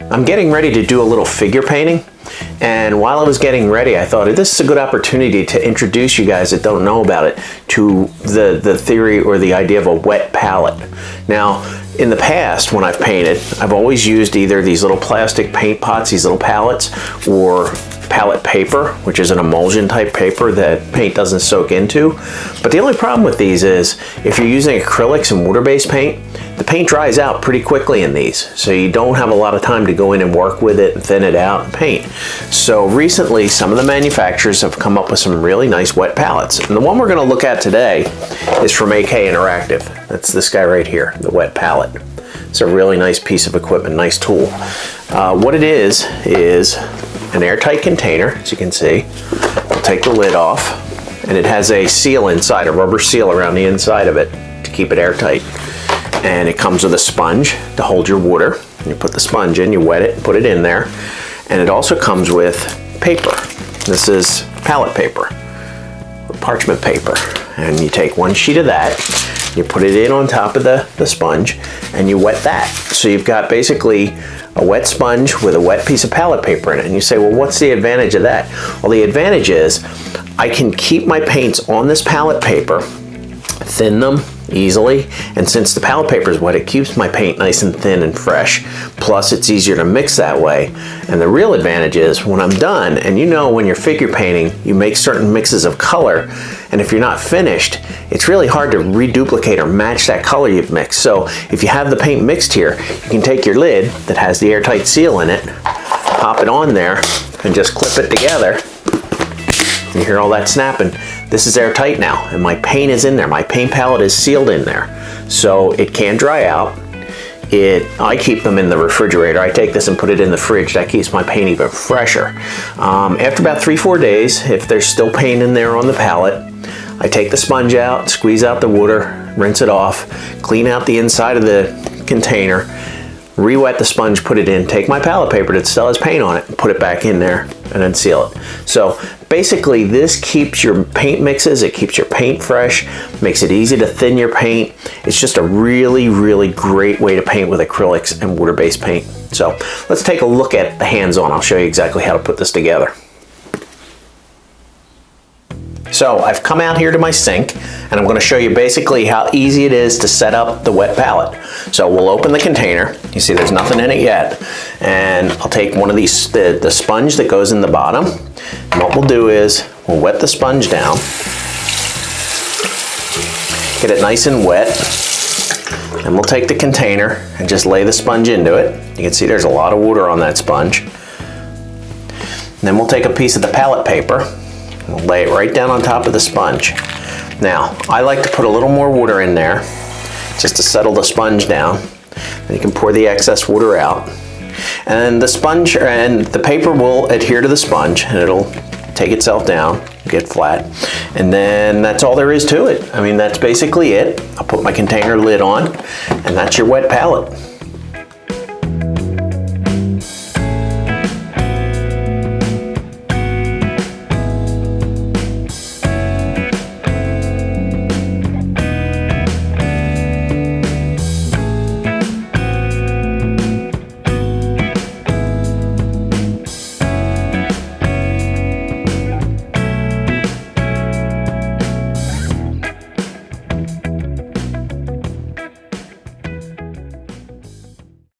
I'm getting ready to do a little figure painting, and while I was getting ready I thought this is a good opportunity to introduce you guys that don't know about it to the theory or the idea of a wet palette. Now in the past when I've painted, I've always used either these little plastic paint pots, these little palettes, or palette paper, which is an emulsion type paper that paint doesn't soak into. But the only problem with these is if you're using acrylics and water-based paint, the paint dries out pretty quickly in these, so you don't have a lot of time to go in and work with it and thin it out and paint. So recently some of the manufacturers have come up with some really nice wet palettes, and the one we're going to look at today is from AK Interactive. That's this guy right here, the wet palette. It's a really nice piece of equipment, nice tool. What it is an airtight container, as you can see. We'll take the lid off, and it has a seal inside, a rubber seal around the inside of it to keep it airtight. And it comes with a sponge to hold your water. You put the sponge in, you wet it, put it in there. And it also comes with paper. This is palette paper, or parchment paper. And you take one sheet of that, you put it in on top of the sponge, and you wet that. So you've got basically a wet sponge with a wet piece of palette paper in it. And you say, well, what's the advantage of that? Well, the advantage is I can keep my paints on this palette paper, thin them easily, and since the palette paper is wet, it keeps my paint nice and thin and fresh. Plus it's easier to mix that way. And the real advantage is when I'm done, and you know when you're figure painting you make certain mixes of color, and if you're not finished it's really hard to reduplicate or match that color you've mixed. So if you have the paint mixed here, you can take your lid that has the airtight seal in it, pop it on there, and just clip it together. You hear all that snapping. This is airtight now, and my paint is in there. My paint palette is sealed in there, so it can't dry out. I keep them in the refrigerator. I take this and put it in the fridge. That keeps my paint even fresher. After about 3-4 days, if there's still paint in there on the palette, I take the sponge out, squeeze out the water, rinse it off, clean out the inside of the container, re-wet the sponge, put it in, take my palette paper that still has paint on it, and put it back in there, and then seal it. So basically this keeps your paint mixes, it keeps your paint fresh, makes it easy to thin your paint. It's just a really, really great way to paint with acrylics and water-based paint. So let's take a look at the hands-on. I'll show you exactly how to put this together. So I've come out here to my sink, and I'm going to show you basically how easy it is to set up the wet palette. So we'll open the container. You see there's nothing in it yet. And I'll take one of these, the sponge that goes in the bottom. And what we'll do is we'll wet the sponge down, get it nice and wet. And we'll take the container and just lay the sponge into it. You can see there's a lot of water on that sponge. And then we'll take a piece of the palette paper. We'll lay it right down on top of the sponge. Now, I like to put a little more water in there just to settle the sponge down. Then you can pour the excess water out. And the sponge and the paper will adhere to the sponge, and it'll take itself down, get flat. And then that's all there is to it. I mean, that's basically it. I'll put my container lid on, and that's your wet palette.